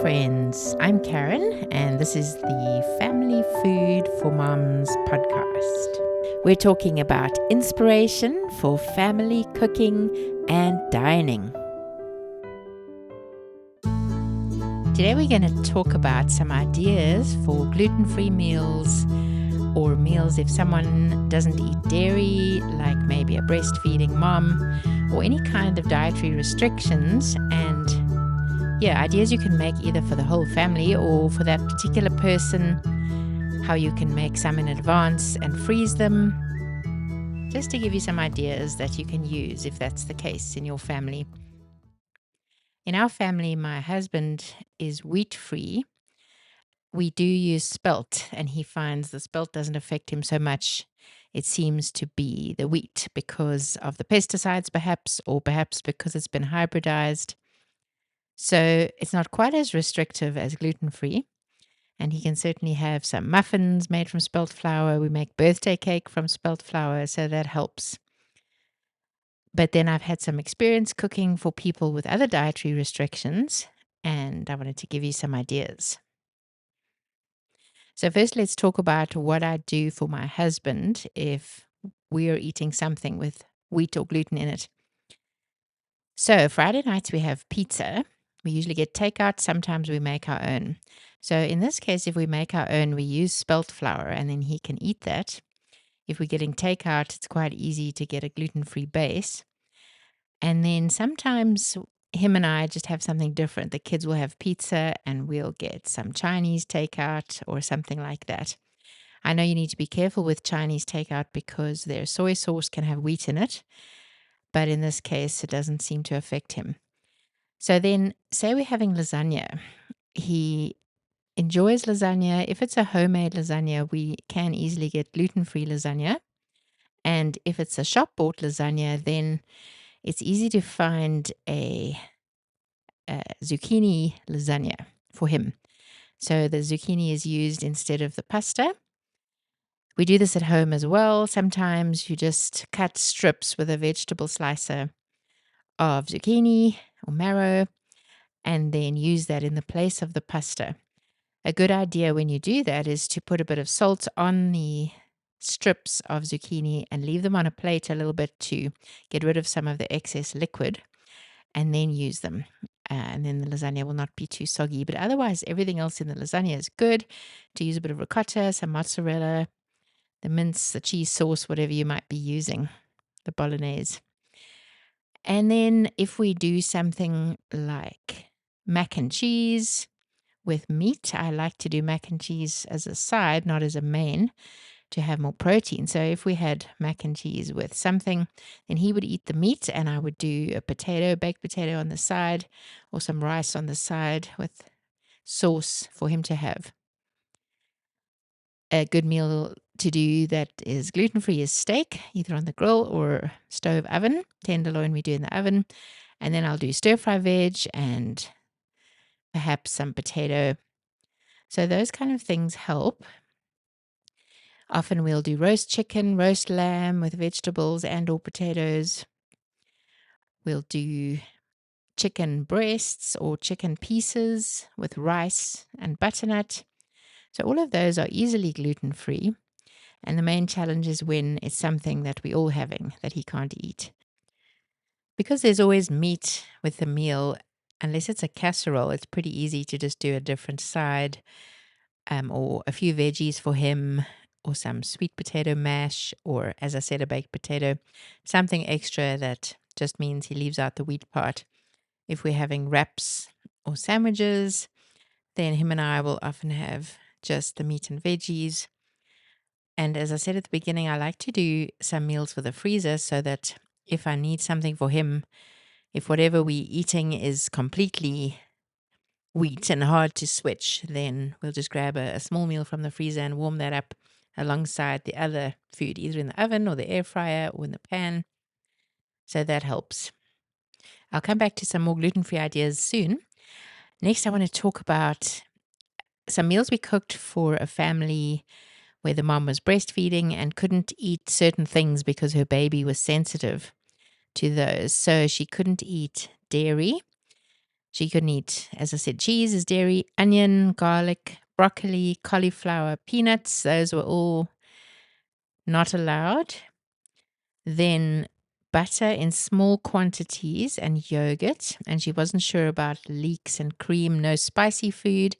friends. I'm Karen, and this is the Family Food for Moms podcast. We're talking about inspiration for family cooking and dining. Today, we're going to talk about some ideas for gluten-free meals or meals if someone doesn't eat dairy, like maybe a breastfeeding mom, or any kind of dietary restrictions, and ideas you can make either for the whole family or for that particular person, how you can make some in advance and freeze them, just to give you some ideas that you can use if that's the case in your family. In our family, my husband is wheat-free. We do use spelt, and he finds the spelt doesn't affect him so much. It seems to be the wheat because of the pesticides, perhaps, or perhaps because it's been hybridized. So it's not quite as restrictive as gluten-free. And he can certainly have some muffins made from spelt flour. We make birthday cake from spelt flour, so that helps. But then I've had some experience cooking for people with other dietary restrictions, and I wanted to give you some ideas. So first, let's talk about what I do for my husband if we are eating something with wheat or gluten in it. So Friday nights we have pizza. We usually get takeout. Sometimes we make our own. So in this case, if we make our own, we use spelt flour and then he can eat that. If we're getting takeout, it's quite easy to get a gluten-free base. And then sometimes him and I just have something different. The kids will have pizza and we'll get some Chinese takeout or something like that. I know you need to be careful with Chinese takeout because their soy sauce can have wheat in it. But in this case, it doesn't seem to affect him. So then, say we're having lasagna. He enjoys lasagna. If it's a homemade lasagna, we can easily get gluten-free lasagna. And if it's a shop-bought lasagna, then it's easy to find a zucchini lasagna for him. So the zucchini is used instead of the pasta. We do this at home as well. Sometimes you just cut strips with a vegetable slicer of zucchini or marrow and then use that in the place of the pasta. A good idea when you do that is to put a bit of salt on the strips of zucchini and leave them on a plate a little bit to get rid of some of the excess liquid and then use them. And then the lasagna will not be too soggy. But otherwise, everything else in the lasagna is good. To use a bit of ricotta, some mozzarella, the mince, the cheese sauce, whatever you might be using, the bolognese. And then if we do something like mac and cheese with meat, I like to do mac and cheese as a side, not as a main, to have more protein. So if we had mac and cheese with something, then he would eat the meat and I would do a potato, baked potato on the side, or some rice on the side with sauce for him to have. A good meal to do that is gluten-free is steak, either on the grill or stove oven. Tenderloin we do in the oven. And then I'll do stir-fry veg and perhaps some potato. So those kind of things help. Often we'll do roast chicken, roast lamb with vegetables and or potatoes. We'll do chicken breasts or chicken pieces with rice and butternut. So all of those are easily gluten-free. And the main challenge is when it's something that we're all having that he can't eat. Because there's always meat with the meal, unless it's a casserole, it's pretty easy to just do a different side or a few veggies for him or some sweet potato mash or, as I said, a baked potato, something extra that just means he leaves out the wheat part. If we're having wraps or sandwiches, then him and I will often have just the meat and veggies. And as I said at the beginning, I like to do some meals for the freezer so that if I need something for him, if whatever we're eating is completely wheat and hard to switch, then we'll just grab a small meal from the freezer and warm that up alongside the other food, either in the oven or the air fryer or in the pan. So that helps. I'll come back to some more gluten-free ideas soon. Next, I want to talk about some meals we cooked for a family where the mom was breastfeeding and couldn't eat certain things because her baby was sensitive to those. So she couldn't eat dairy. She couldn't eat, as I said, cheese is dairy, onion, garlic, broccoli, cauliflower, peanuts. Those were all not allowed. Then butter in small quantities and yogurt. And she wasn't sure about leeks and cream, no spicy food.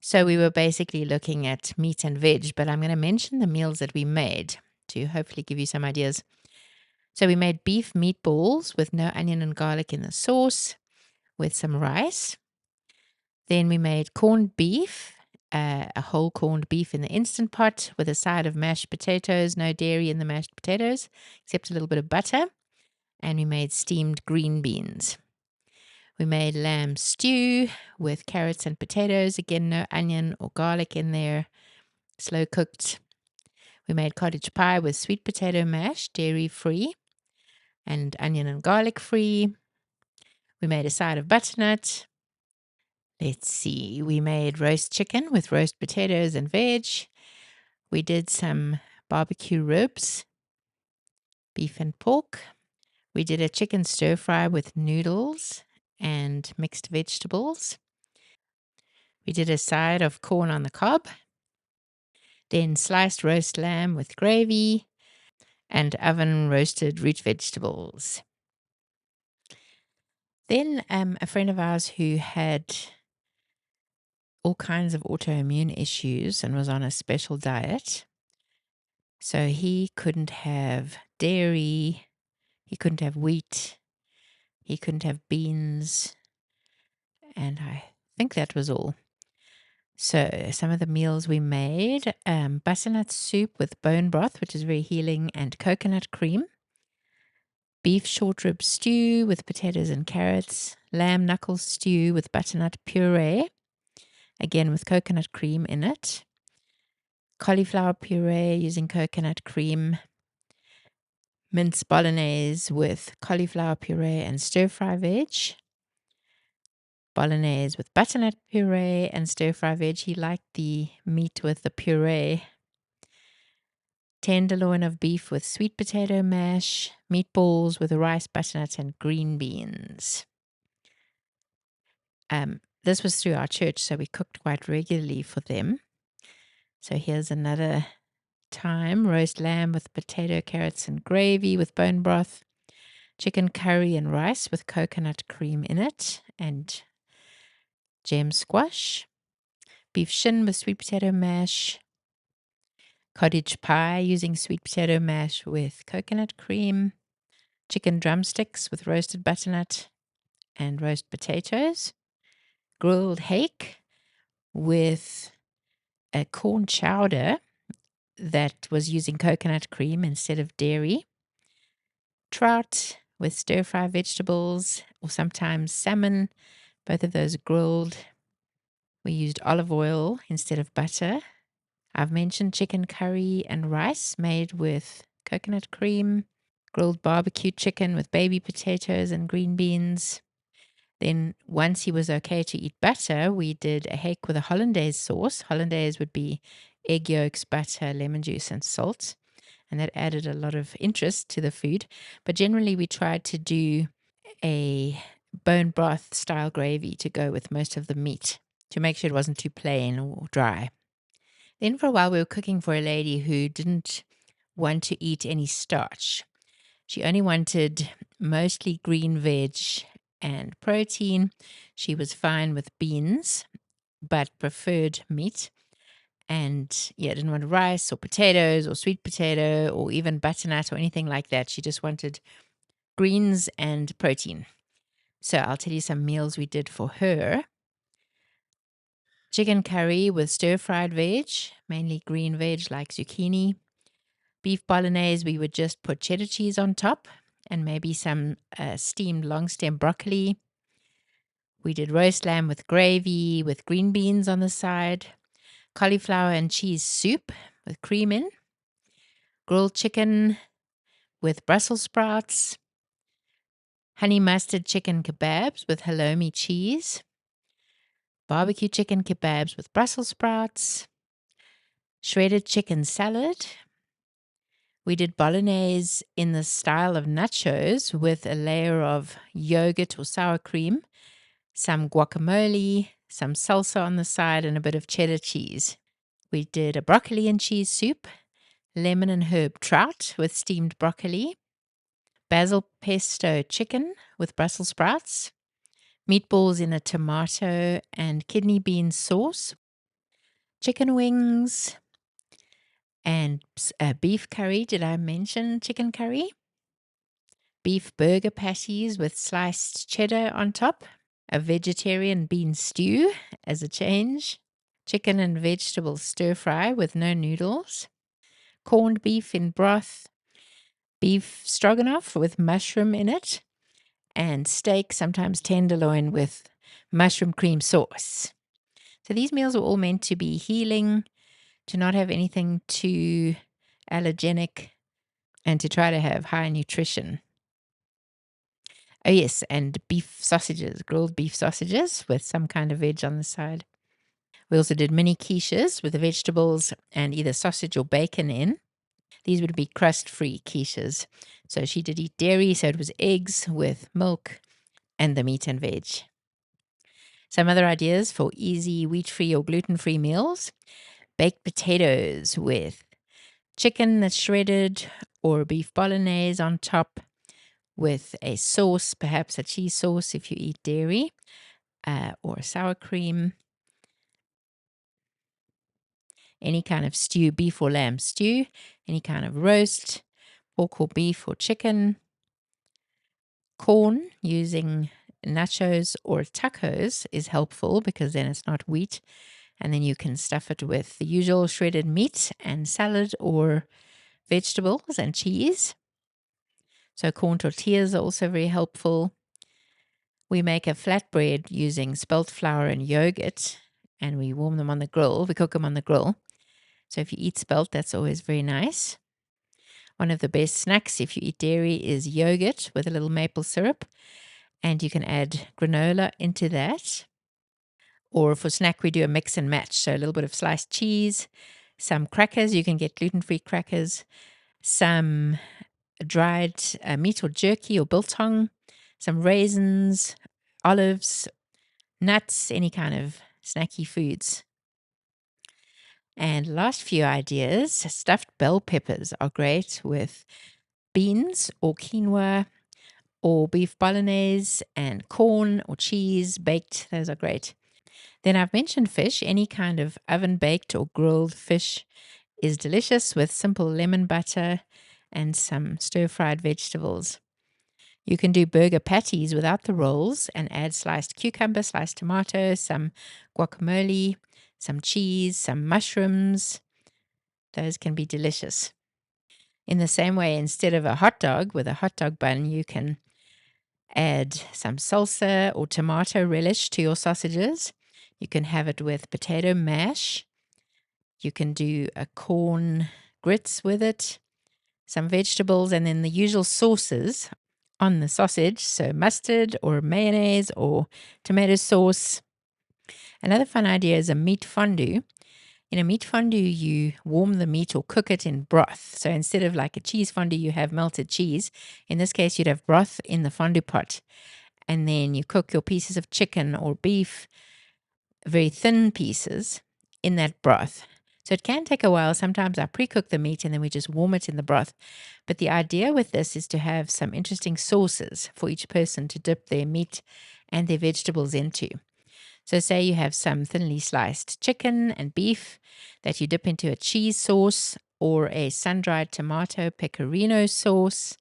So we were basically looking at meat and veg. But I'm going to mention the meals that we made to hopefully give you some ideas. So we made beef meatballs with no onion and garlic in the sauce with some rice. Then we made corned beef, a whole corned beef in the Instant Pot with a side of mashed potatoes, no dairy in the mashed potatoes, except a little bit of butter. And we made steamed green beans. We made lamb stew with carrots and potatoes. Again, no onion or garlic in there, slow cooked. We made cottage pie with sweet potato mash, dairy free, and onion and garlic free. We made a side of butternut. Let's see, we made roast chicken with roast potatoes and veg. We did some barbecue ribs, beef and pork. We did a chicken stir fry with noodles and mixed vegetables. We did a side of corn on the cob, then sliced roast lamb with gravy and oven roasted root vegetables. Then a friend of ours who had all kinds of autoimmune issues and was on a special diet. So he couldn't have dairy, he couldn't have wheat, he couldn't have beans, and I think that was all. So some of the meals we made, butternut soup with bone broth, which is very healing, and coconut cream. Beef short rib stew with potatoes and carrots. Lamb knuckle stew with butternut puree, again with coconut cream in it. Cauliflower puree using coconut cream. Minced bolognese with cauliflower puree and stir-fry veg. Bolognese with butternut puree and stir-fry veg. He liked the meat with the puree. Tenderloin of beef with sweet potato mash. Meatballs with rice, butternut, and green beans. This was through our church, so we cooked quite regularly for them. So here's another time. Roast lamb with potato, carrots, and gravy with bone broth. Chicken curry and rice with coconut cream in it and gem squash. Beef shin with sweet potato mash. Cottage pie using sweet potato mash with coconut cream. Chicken drumsticks with roasted butternut and roast potatoes. Grilled hake with a corn chowder that was using coconut cream instead of dairy. Trout with stir-fry vegetables or sometimes salmon, both of those grilled. We used olive oil instead of butter. I've mentioned chicken curry and rice made with coconut cream. Grilled barbecue chicken with baby potatoes and green beans. Then once he was okay to eat butter, we did a hake with a hollandaise sauce. Hollandaise would be egg yolks, butter, lemon juice, and salt. And that added a lot of interest to the food. But generally, we tried to do a bone broth style gravy to go with most of the meat to make sure it wasn't too plain or dry. Then for a while, we were cooking for a lady who didn't want to eat any starch. She only wanted mostly green veg and protein. She was fine with beans, but preferred meat. And didn't want rice or potatoes or sweet potato or even butternut or anything like that. She just wanted greens and protein. So I'll tell you some meals we did for her. Chicken curry with stir-fried veg, mainly green veg like zucchini. Beef bolognese, we would just put cheddar cheese on top and maybe some steamed long stem broccoli. We did roast lamb with gravy with green beans on the side. Cauliflower and cheese soup with cream in. Grilled chicken with Brussels sprouts. Honey mustard chicken kebabs with halloumi cheese. Barbecue chicken kebabs with Brussels sprouts. Shredded chicken salad. We did bolognese in the style of nachos with a layer of yogurt or sour cream some guacamole, some salsa on the side, and a bit of cheddar cheese. We did a broccoli and cheese soup, lemon and herb trout with steamed broccoli, basil pesto chicken with Brussels sprouts, meatballs in a tomato and kidney bean sauce, chicken wings, and beef curry. Did I mention chicken curry? Beef burger patties with sliced cheddar on top, a vegetarian bean stew as a change, chicken and vegetable stir fry with no noodles, corned beef in broth, beef stroganoff with mushroom in it, and steak, sometimes tenderloin with mushroom cream sauce. So these meals are all meant to be healing, to not have anything too allergenic, and to try to have high nutrition. Oh, yes, and beef sausages, grilled beef sausages with some kind of veg on the side. We also did mini quiches with the vegetables and either sausage or bacon in. These would be crust-free quiches. So she did eat dairy, so it was eggs with milk and the meat and veg. Some other ideas for easy wheat-free or gluten-free meals: baked potatoes with chicken that's shredded or beef bolognese on top with a sauce, perhaps a cheese sauce if you eat dairy, or sour cream. Any kind of stew, beef or lamb stew, any kind of roast, pork or beef or chicken, corn using nachos or tacos is helpful because then it's not wheat, and then you can stuff it with the usual shredded meat and salad or vegetables and cheese. So corn tortillas are also very helpful. We make a flatbread using spelt flour and yogurt, and we warm them on the grill. We cook them on the grill. So if you eat spelt, that's always very nice. One of the best snacks if you eat dairy is yogurt with a little maple syrup, and you can add granola into that. Or for snack, we do a mix and match. So a little bit of sliced cheese, some crackers. You can get gluten-free crackers, some dried meat or jerky or biltong, some raisins, olives, nuts, any kind of snacky foods. And last few ideas: stuffed bell peppers are great with beans or quinoa or beef bolognese and corn or cheese baked. Those are great. Then I've mentioned fish. Any kind of oven baked or grilled fish is delicious with simple lemon butter and some stir-fried vegetables. You can do burger patties without the rolls and add sliced cucumber, sliced tomato, some guacamole, some cheese, some mushrooms. Those can be delicious. In the same way, instead of a hot dog with a hot dog bun, you can add some salsa or tomato relish to your sausages. You can have it with potato mash. You can do a corn grits with it, some vegetables, and then the usual sauces on the sausage. So mustard or mayonnaise or tomato sauce. Another fun idea is a meat fondue. In a meat fondue, you warm the meat or cook it in broth. So instead of like a cheese fondue, you have melted cheese. In this case, you'd have broth in the fondue pot. And then you cook your pieces of chicken or beef, very thin pieces, in that broth. So it can take a while. Sometimes I pre-cook the meat and then we just warm it in the broth. But the idea with this is to have some interesting sauces for each person to dip their meat and their vegetables into. So say you have some thinly sliced chicken and beef that you dip into a cheese sauce or a sun-dried tomato pecorino sauce,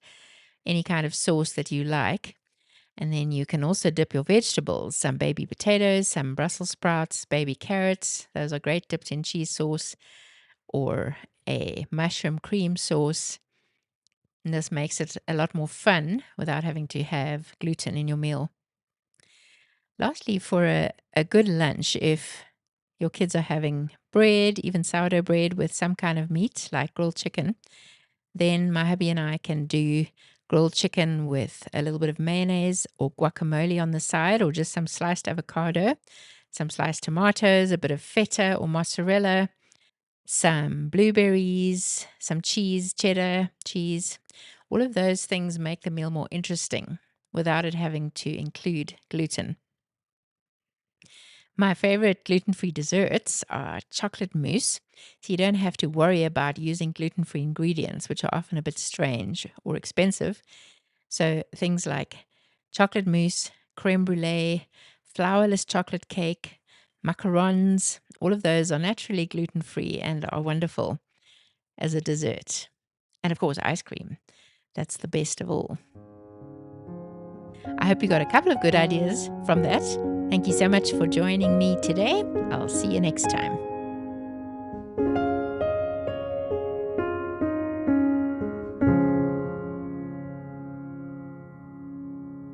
any kind of sauce that you like. And then you can also dip your vegetables, some baby potatoes, some Brussels sprouts, baby carrots. Those are great dipped in cheese sauce or a mushroom cream sauce. And this makes it a lot more fun without having to have gluten in your meal. Lastly, for a good lunch, if your kids are having bread, even sourdough bread with some kind of meat like grilled chicken, then my hubby and I can do grilled chicken with a little bit of mayonnaise or guacamole on the side, or just some sliced avocado, some sliced tomatoes, a bit of feta or mozzarella, some blueberries, some cheese, cheddar cheese. All of those things make the meal more interesting without it having to include gluten. My favorite gluten-free desserts are chocolate mousse. So you don't have to worry about using gluten-free ingredients, which are often a bit strange or expensive. So things like chocolate mousse, creme brulee, flourless chocolate cake, macarons, all of those are naturally gluten-free and are wonderful as a dessert. And of course, ice cream. That's the best of all. I hope you got a couple of good ideas from that. Thank you so much for joining me today. I'll see you next time.